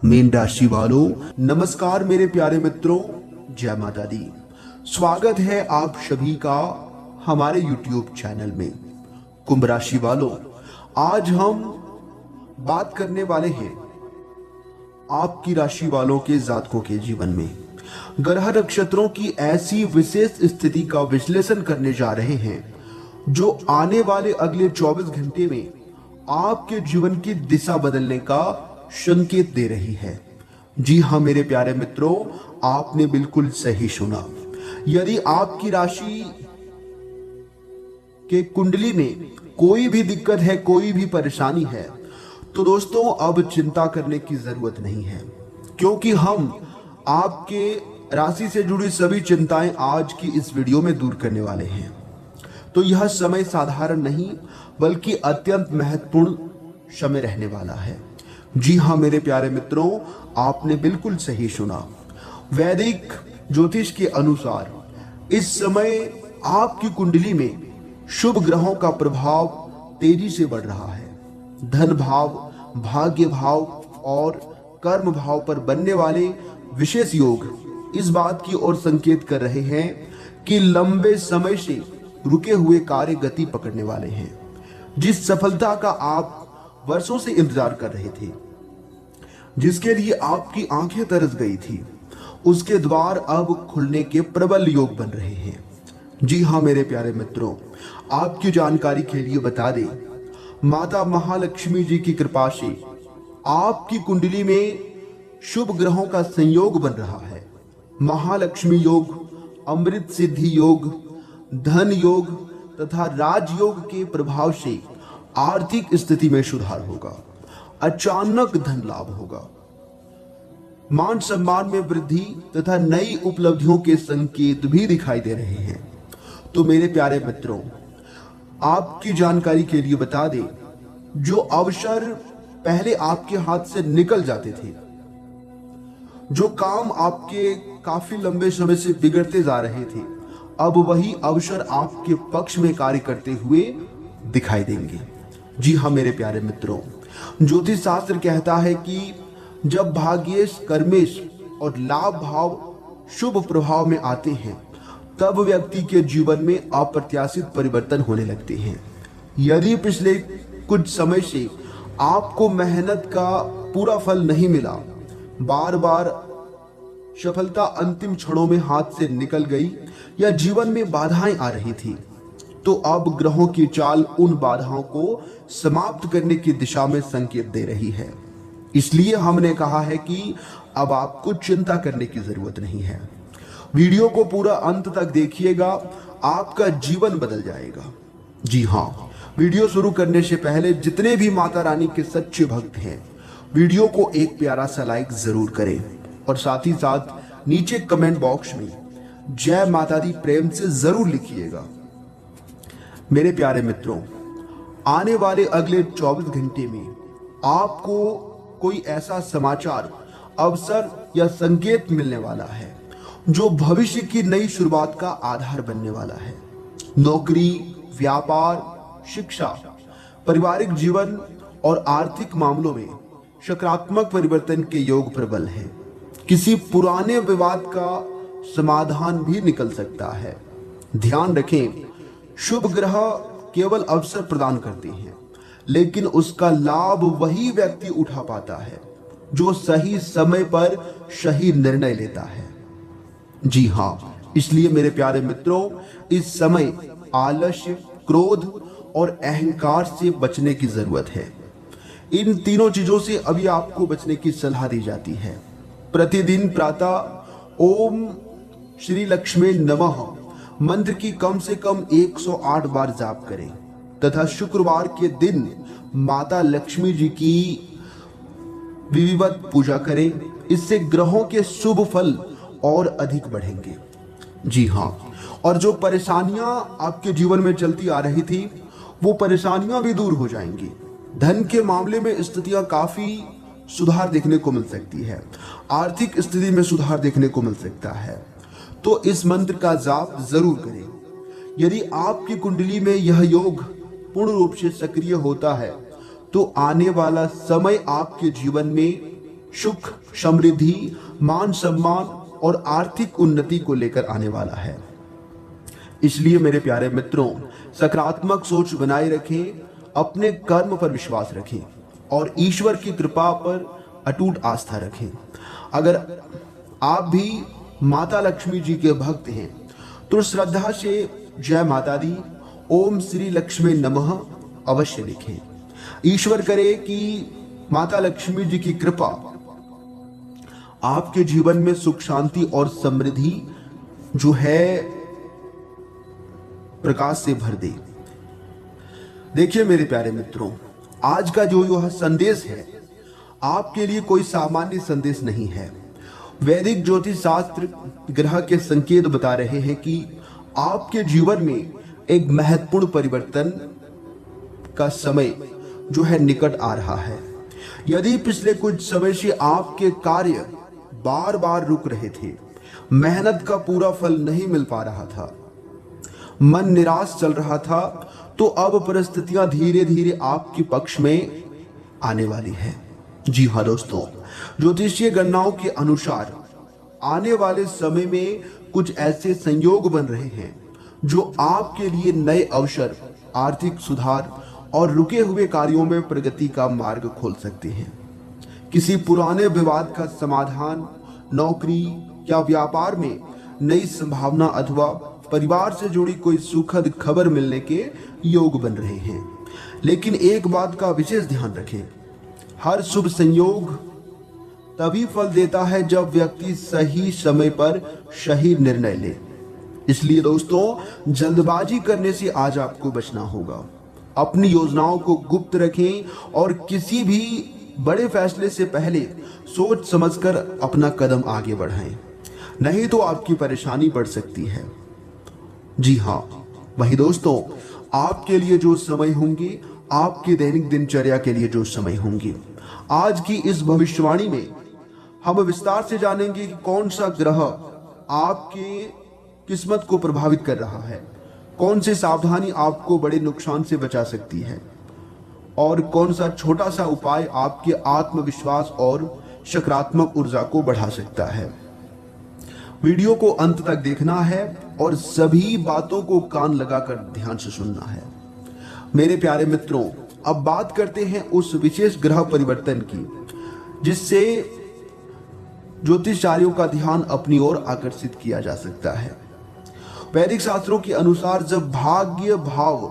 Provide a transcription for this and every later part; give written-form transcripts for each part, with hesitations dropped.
Mean राशि वालों, नमस्कार मेरे प्यारे मित्रों, जय माता दी। स्वागत है आप सभी का हमारे YouTube चैनल में। कुंभ राशि वालों, आज हम बात करने वाले हैं आपकी राशि वालों के जातकों के जीवन में ग्रह नक्षत्रों की ऐसी विशेष स्थिति का विश्लेषण करने जा रहे हैं जो आने वाले अगले 24 घंटे में आपके जीवन की दिशा बदलने का संकेत दे रही है। जी हाँ मेरे प्यारे मित्रों, आपने बिल्कुल सही सुना। यदि आपकी राशि के कुंडली में कोई भी दिक्कत है, कोई भी परेशानी है, तो दोस्तों अब चिंता करने की जरूरत नहीं है, क्योंकि हम आपके राशि से जुड़ी सभी चिंताएं आज की इस वीडियो में दूर करने वाले हैं। तो यह समय साधारण नहीं बल्कि अत्यंत महत्वपूर्ण समय रहने वाला है। जी हाँ मेरे प्यारे मित्रों, आपने बिल्कुल सही सुना। वैदिक ज्योतिष के अनुसार इस समय आपकी कुंडली में शुभ ग्रहों का प्रभाव तेजी से बढ़ रहा है। धन भाव, भाग्य भाव और कर्म भाव पर बनने वाले विशेष योग इस बात की ओर संकेत कर रहे हैं कि लंबे समय से रुके हुए कार्य गति पकड़ने वाले हैं। जिस सफलता का आप वर्षों से इंतजार कर रहे थे, जिसके लिए आपकी आंखें तरस गई थी, उसके द्वार अब खुलने के प्रबल योग बन रहे हैं। जी हाँ मेरे प्यारे मित्रों, आपकी जानकारी के लिए बता दें, माता महालक्ष्मी जी की कृपा से आपकी कुंडली में शुभ ग्रहों का संयोग बन रहा है। महालक्ष्मी योग, अमृत सिद्धि योग, धन योग तथा राजयोग के प्रभाव से आर्थिक स्थिति में सुधार होगा। अचानक धन लाभ होगा, मान सम्मान में वृद्धि तथा नई उपलब्धियों के संकेत भी दिखाई दे रहे हैं। तो मेरे प्यारे मित्रों, आपकी जानकारी के लिए बता दें, जो अवसर पहले आपके हाथ से निकल जाते थे, जो काम आपके काफी लंबे समय से बिगड़ते जा रहे थे, अब वही अवसर आपके पक्ष में कार्य करते हुए दिखाई देंगे। जी हाँ मेरे प्यारे मित्रों, ज्योतिष शास्त्र कहता है कि जब भाग्येश, कर्मेश और लाभ भाव शुभ प्रभाव में आते हैं, तब व्यक्ति के जीवन में अप्रत्याशित परिवर्तन होने लगते हैं। यदि पिछले कुछ समय से आपको मेहनत का पूरा फल नहीं मिला, बार बार सफलता अंतिम क्षणों में हाथ से निकल गई या जीवन में बाधाएं आ रही थी, तो अब ग्रहों की चाल उन बाधाओं को समाप्त करने की दिशा में संकेत दे रही है। इसलिए हमने कहा है कि अब आपको चिंता करने की जरूरत नहीं है। वीडियो को पूरा अंत तक देखिएगा, आपका जीवन बदल जाएगा। जी हाँ, वीडियो शुरू करने से पहले जितने भी माता रानी के सच्चे भक्त हैं, वीडियो को एक प्यारा सा लाइक जरूर करें और साथ ही साथ नीचे कमेंट बॉक्स में जय माता दी प्रेम से जरूर लिखिएगा। मेरे प्यारे मित्रों, आने वाले अगले 24 घंटे में आपको कोई ऐसा समाचार, अवसर या संकेत मिलने वाला है जो भविष्य की नई शुरुआत का आधार बनने वाला है। नौकरी, व्यापार, शिक्षा, पारिवारिक जीवन और आर्थिक मामलों में सकारात्मक परिवर्तन के योग प्रबल है। किसी पुराने विवाद का समाधान भी निकल सकता है। ध्यान रखें, शुभ ग्रह केवल अवसर प्रदान करते हैं, लेकिन उसका लाभ वही व्यक्ति उठा पाता है जो सही समय पर सही निर्णय लेता है। जी हाँ, इसलिए मेरे प्यारे मित्रों, इस समय आलस्य, क्रोध और अहंकार से बचने की जरूरत है। इन तीनों चीजों से अभी आपको बचने की सलाह दी जाती है। प्रतिदिन प्रातः ओम श्री लक्ष्मी नमः मंत्र की कम से कम 108 बार जाप करें तथा शुक्रवार के दिन माता लक्ष्मी जी की विधिवत पूजा करें। इससे ग्रहों के शुभ फल और अधिक बढ़ेंगे। जी हाँ, और जो परेशानियां आपके जीवन में चलती आ रही थी, वो परेशानियां भी दूर हो जाएंगी। धन के मामले में स्थितियां काफी सुधार देखने को मिल सकती है। आर्थिक स्थिति में सुधार देखने को मिल सकता है। तो इस मंत्र का जाप जरूर करें। यदि आपकी कुंडली में यह योग पूर्ण रूप से सक्रिय होता है, तो आने वाला समय आपके जीवन में सुख, समृद्धि, मान सम्मान और आर्थिक उन्नति को लेकर आने वाला है। इसलिए मेरे प्यारे मित्रों, सकारात्मक सोच बनाए रखें, अपने कर्म पर विश्वास रखें और ईश्वर की कृपा पर अटूट आस्था रखें। अगर आप भी माता लक्ष्मी जी के भक्त हैं तो श्रद्धा से जय माता दी, ओम श्री लक्ष्मी नमः अवश्य लिखें। ईश्वर करे कि माता लक्ष्मी जी की कृपा आपके जीवन में सुख, शांति और समृद्धि जो है प्रकाश से भर दे। देखिए मेरे प्यारे मित्रों, आज का जो यह संदेश है आपके लिए कोई सामान्य संदेश नहीं है। वैदिक ज्योतिष शास्त्र ग्रह के संकेत बता रहे हैं कि आपके जीवन में एक महत्वपूर्ण परिवर्तन का समय जो है निकट आ रहा है। यदि पिछले कुछ समय से आपके कार्य बार बार रुक रहे थे, मेहनत का पूरा फल नहीं मिल पा रहा था, मन निराश चल रहा था, तो अब परिस्थितियां धीरे धीरे आपके पक्ष में आने वाली है। जी हाँ दोस्तों, ज्योतिषीय गणनाओं के अनुसार आने वाले समय में कुछ ऐसे संयोग बन रहे हैं जो आपके लिए नए अवसर, आर्थिक सुधार और रुके हुए कार्यों में प्रगति का मार्ग खोल सकते हैं। किसी पुराने विवाद का समाधान, नौकरी या व्यापार में नई संभावना अथवा परिवार से जुड़ी कोई सुखद खबर मिलने के योग बन रहे हैं। लेकिन एक बात का विशेष ध्यान रखें, हर शुभ संयोग तभी फल देता है जब व्यक्ति सही समय पर सही निर्णय ले। इसलिए दोस्तों, जल्दबाजी करने से आज आपको बचना होगा। अपनी योजनाओं को गुप्त रखें और किसी भी बड़े फैसले से पहले सोच समझकर अपना कदम आगे बढ़ाएं, नहीं तो आपकी परेशानी बढ़ सकती है। जी हाँ, वही दोस्तों, आपके लिए जो समय होंगे, आपके दैनिक दिनचर्या के लिए जो समय होंगे, आज की इस भविष्यवाणी में हम विस्तार से जानेंगे कि कौन सा ग्रह आपके किस्मत को प्रभावित कर रहा है, कौन सी सावधानी आपको बड़े नुकसान से बचा सकती है और कौन सा छोटा सा उपाय आपके आत्मविश्वास और सकारात्मक ऊर्जा को बढ़ा सकता है। वीडियो को अंत तक देखना है और सभी बातों को कान लगाकर ध्यान से सुनना है। मेरे प्यारे मित्रों, अब बात करते हैं उस विशेष ग्रह परिवर्तन की जिससे ज्योतिषाचार्यों का ध्यान अपनी ओर आकर्षित किया जा सकता है। वैदिक शास्त्रों के अनुसार जब भाग्य भाव,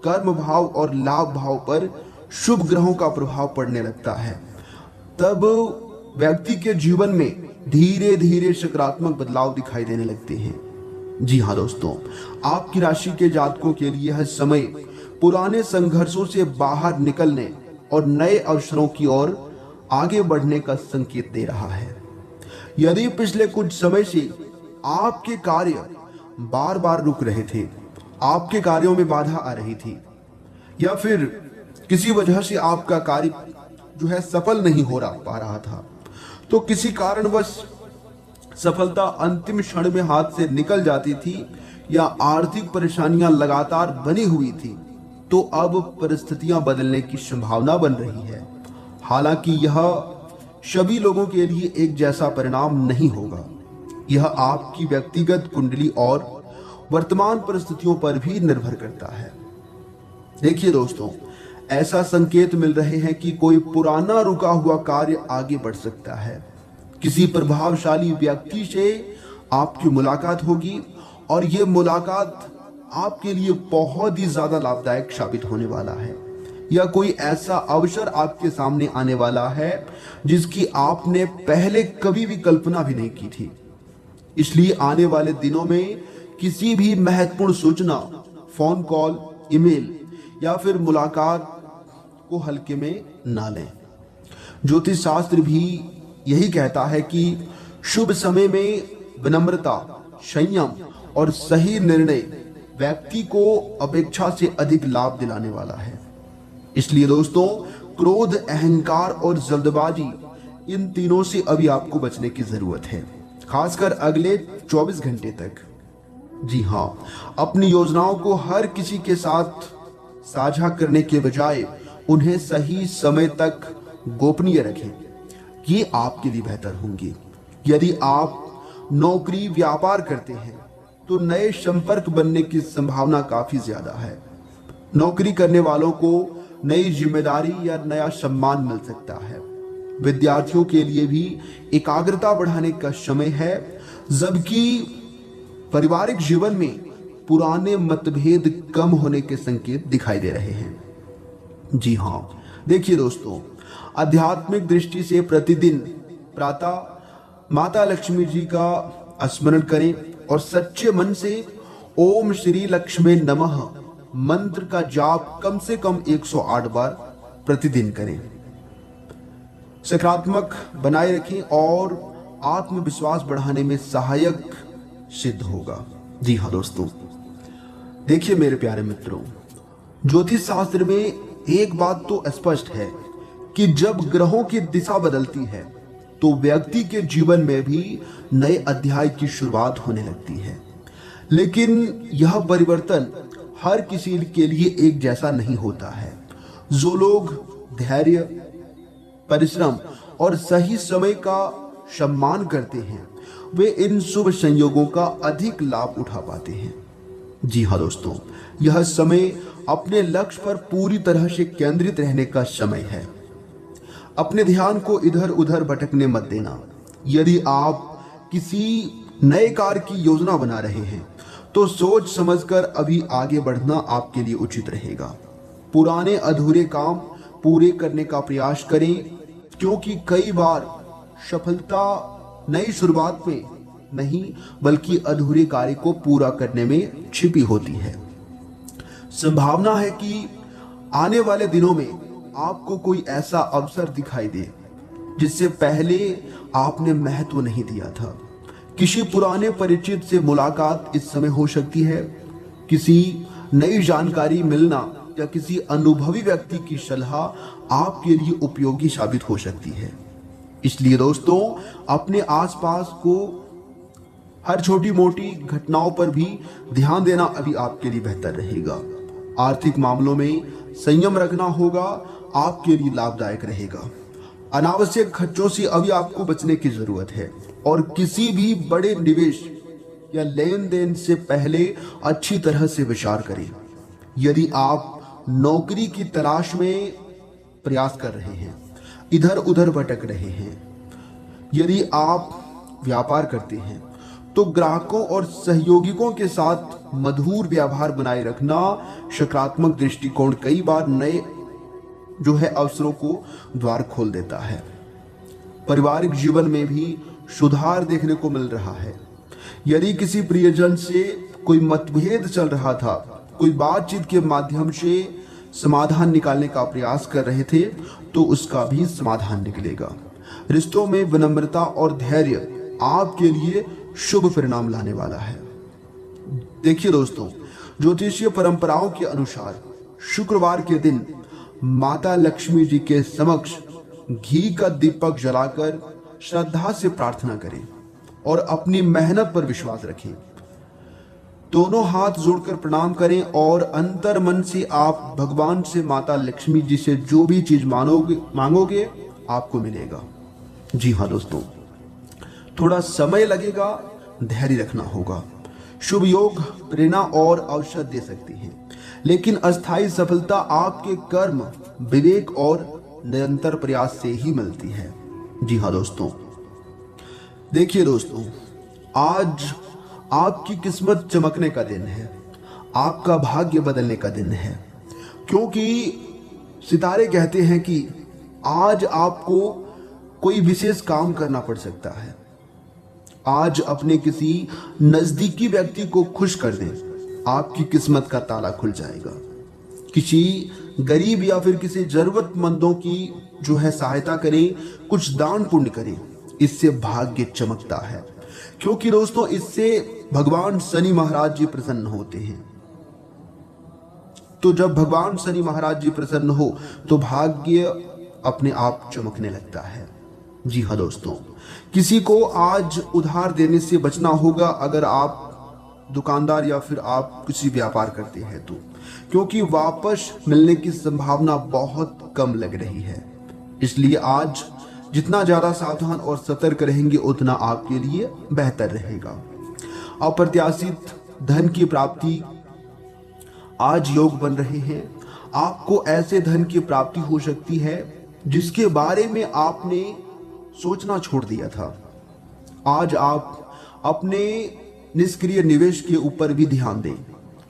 कर्म भाव और लाभ भाव पर शुभ ग्रहों का प्रभाव पड़ने लगता है, तब व्यक्ति के जीवन में धीरे धीरे सकारात्मक बदलाव दिखाई देने लगते हैं। जी हाँ दोस्तों, आपकी राशि के जातकों के लिए यह समय पुराने संघर्षों से बाहर निकलने और नए अवसरों की ओर आगे बढ़ने का संकेत दे रहा है। यदि पिछले कुछ समय से आपके कार्य बार बार रुक रहे थे, आपके कार्यों में बाधा आ रही थी, या फिर किसी वजह से आपका कार्य जो है सफल नहीं हो पा रहा था, तो किसी कारणवश सफलता अंतिम क्षण में हाथ से निकल जाती थी या आर्थिक परेशानियां लगातार बनी हुई थी, तो अब परिस्थितियां बदलने की संभावना बन रही है। हालांकि यह सभी लोगों के लिए एक जैसा परिणाम नहीं होगा। यह आपकी व्यक्तिगत कुंडली और वर्तमान परिस्थितियों पर भी निर्भर करता है। देखिए दोस्तों, ऐसा संकेत मिल रहे हैं कि कोई पुराना रुका हुआ कार्य आगे बढ़ सकता है। किसी प्रभावशाली व्यक्ति से आपकी मुलाकात होगी और यह मुलाकात आपके लिए बहुत ही ज्यादा लाभदायक साबित होने वाला है। या कोई ऐसा अवसर आपके सामने आने वाला है जिसकी आपने पहले कभी भी कल्पना भी नहीं की थी। इसलिए आने वाले दिनों में किसी भी महत्वपूर्ण सूचना, फोन कॉल, ईमेल या फिर मुलाकात को हल्के में ना लें। ज्योतिष शास्त्र भी यही कहता है कि शुभ समय में विनम्रता, संयम और सही निर्णय व्यक्ति को अपेक्षा से अधिक लाभ दिलाने वाला है। इसलिए दोस्तों, क्रोध, अहंकार और जल्दबाजी, इन तीनों से अभी आपको बचने की जरूरत है, खासकर अगले 24 घंटे तक। जी हाँ, अपनी योजनाओं को हर किसी के साथ साझा करने के बजाय उन्हें सही समय तक गोपनीय रखें। ये आपके लिए बेहतर होंगे। यदि आप नौकरी व्यापार करते हैं तो नए संपर्क बनने की संभावना काफी ज्यादा है। नौकरी करने वालों को नई जिम्मेदारी या नया सम्मान मिल सकता है। विद्यार्थियों के लिए भी एकाग्रता बढ़ाने का समय है, जबकि पारिवारिक जीवन में पुराने मतभेद कम होने के संकेत दिखाई दे रहे हैं। जी हाँ, देखिए दोस्तों, आध्यात्मिक दृष्टि से प्रतिदिन प्रातः माता लक्ष्मी जी का स्मरण करें और सच्चे मन से ओम श्री लक्ष्मी नमः मंत्र का जाप कम से कम 108 बार प्रतिदिन करें। सकारात्मक बनाए रखें और आत्मविश्वास बढ़ाने में सहायक सिद्ध होगा। जी हाँ दोस्तों, देखिए मेरे प्यारे मित्रों, ज्योतिष शास्त्र में एक बात तो स्पष्ट है कि जब ग्रहों की दिशा बदलती है तो व्यक्ति के जीवन में भी नए अध्याय की शुरुआत होने लगती है। लेकिन यह परिवर्तन हर किसी के लिए एक जैसा नहीं होता है। जो लोग धैर्य, परिश्रम और सही समय का सम्मान करते हैं वे इन शुभ संयोगों का अधिक लाभ उठा पाते हैं। जी हाँ दोस्तों, यह समय अपने लक्ष्य पर पूरी तरह से केंद्रित रहने का समय है। अपने ध्यान को इधर उधर भटकने मत देना। यदि आप किसी नए कार्य की योजना बना रहे हैं तो सोच समझकर अभी आगे बढ़ना आपके लिए उचित रहेगा। पुराने अधूरे काम पूरे करने का प्रयास करें, क्योंकि कई बार सफलता नई शुरुआत में नहीं बल्कि अधूरे कार्य को पूरा करने में छिपी होती है। संभावना है कि आने वाले दिनों में आपको कोई ऐसा अवसर दिखाई दे जिससे पहले आपने महत्व नहीं दिया था। किसी पुराने परिचित से मुलाकात इस समय हो सकती है। किसी नई जानकारी मिलना या किसी अनुभवी व्यक्ति की सलाह आपके लिए उपयोगी साबित हो सकती है। इसलिए दोस्तों, अपने आसपास को हर छोटी मोटी घटनाओं पर भी ध्यान देना अभी आपके लिए बेहतर रहेगा। आर्थिक मामलों में संयम रखना होगा, आपके लिए लाभदायक रहेगा। अनावश्यक खर्चों से अभी आपको बचने की जरूरत है और किसी भी बड़े निवेश या लेन देन से पहले अच्छी तरह से विचार करें। यदि आप नौकरी की तलाश में प्रयास कर रहे हैं, इधर उधर भटक रहे हैं, यदि आप व्यापार करते हैं तो ग्राहकों और सहयोगियों के साथ मधुर व्यवहार बनाए रखना सकारात्मक दृष्टिकोण कई बार नए अवसरों को द्वार खोल देता है। पारिवारिक जीवन में भी सुधार देखने को मिल रहा है। यदि किसी प्रियजन से कोई मतभेद चल रहा था, कोई बातचीत के माध्यम से समाधान निकालने का प्रयास कर रहे थे, तो उसका भी समाधान निकलेगा। रिश्तों में विनम्रता और धैर्य आपके लिए शुभ परिणाम लाने वाला है। देखिए दोस्तों, ज्योतिषीय परंपराओं के अनुसार शुक्रवार के दिन माता लक्ष्मी जी के समक्ष घी का दीपक जलाकर श्रद्धा से प्रार्थना करें और अपनी मेहनत पर विश्वास रखें। दोनों हाथ जोड़कर प्रणाम करें और अंतर मन से आप भगवान से माता लक्ष्मी जी से जो भी चीज मांगोगे आपको मिलेगा। जी हाँ दोस्तों, थोड़ा समय लगेगा, धैर्य रखना होगा। शुभ योग प्रेरणा और अवसर दे सकती है, लेकिन अस्थायी सफलता आपके कर्म, विवेक और निरंतर प्रयास से ही मिलती है। जी हाँ दोस्तों, देखिए दोस्तों, आज आपकी किस्मत चमकने का दिन है, आपका भाग्य बदलने का दिन है, क्योंकि सितारे कहते हैं कि आज आपको कोई विशेष काम करना पड़ सकता है। आज अपने किसी नजदीकी व्यक्ति को खुश कर दें, आपकी किस्मत का ताला खुल जाएगा। किसी गरीब या फिर किसी जरूरतमंदों की सहायता करें, कुछ दान पुण्य करें, इससे भाग्य चमकता है। क्योंकि दोस्तों, इससे भगवान शनि महाराज जी प्रसन्न होते हैं। तो जब भगवान शनि महाराज जी प्रसन्न हो तो भाग्य अपने आप चमकने लगता है। जी हाँ दोस्तों, किसी को आज उधार देने से बचना होगा अगर आप दुकानदार या फिर आप किसी व्यापार करते हैं तो, क्योंकि वापस मिलने की संभावना बहुत कम लग रही है। इसलिए आज जितना ज़्यादा सावधान और सतर्क रहेंगे उतना आपके लिए बेहतर रहेगा। अप्रत्याशित धन की प्राप्ति आज योग बन रहे हैं। आपको ऐसे धन की प्राप्ति हो सकती है जिसके बारे में आपने सोचना छोड़ दिया था। आज आप अपने निष्क्रिय निवेश के ऊपर भी ध्यान दें,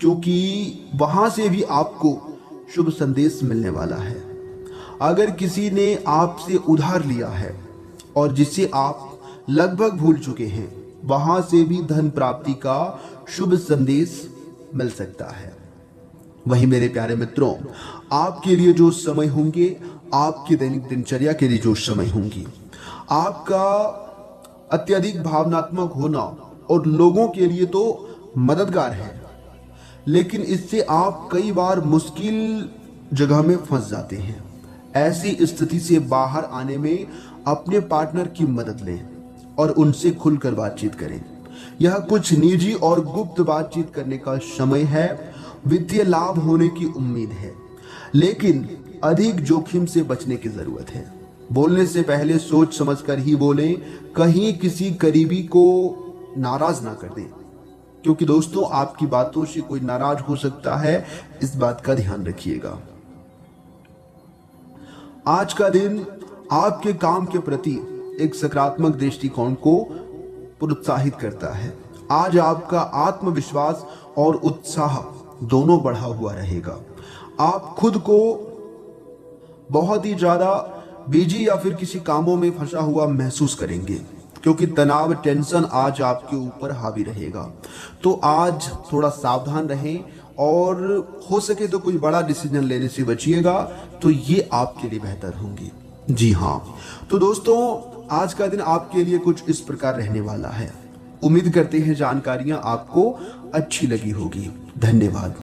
क्योंकि वहां से भी आपको शुभ संदेश मिलने वाला है। अगर किसी ने आपसे उधार लिया है और जिसे आप लगभग भूल चुके हैं, वहां से भी धन प्राप्ति का शुभ संदेश मिल सकता है। वही मेरे प्यारे मित्रों, आपके लिए जो समय होंगे, आपकी दैनिक दिनचर्या के लिए जो समय होंगी, आपका अत्यधिक भावनात्मक होना और लोगों के लिए तो मददगार है, लेकिन इससे आप कई बार मुश्किल जगह में फंस जाते हैं। ऐसी स्थिति से बाहर आने में अपने पार्टनर की मदद लें और उनसे खुलकर बातचीत करें। यह कुछ निजी और गुप्त बातचीत करने का समय है। वित्तीय लाभ होने की उम्मीद है, लेकिन अधिक जोखिम से बचने की जरूरत है। बोलने से पहले सोच समझकर ही बोलें, कहीं किसी करीबी को नाराज ना कर दें, क्योंकि दोस्तों आपकी बातों से कोई नाराज हो सकता है, इस बात का ध्यान रखिएगा। आज का दिन आपके काम के प्रति एक सकारात्मक दृष्टिकोण को प्रोत्साहित करता है। आज आपका आत्मविश्वास और उत्साह दोनों बढ़ा हुआ रहेगा। आप खुद को बहुत ही ज्यादा बिजी या फिर किसी कामों में फंसा हुआ महसूस करेंगे, क्योंकि तनाव, टेंशन आज आपके ऊपर हावी रहेगा। तो आज थोड़ा सावधान रहें और हो सके तो कोई बड़ा डिसीजन लेने से बचिएगा, तो ये आपके लिए बेहतर होंगी। जी हाँ, तो दोस्तों आज का दिन आपके लिए कुछ इस प्रकार रहने वाला है। उम्मीद करते हैं जानकारियां आपको अच्छी लगी होगी। धन्यवाद।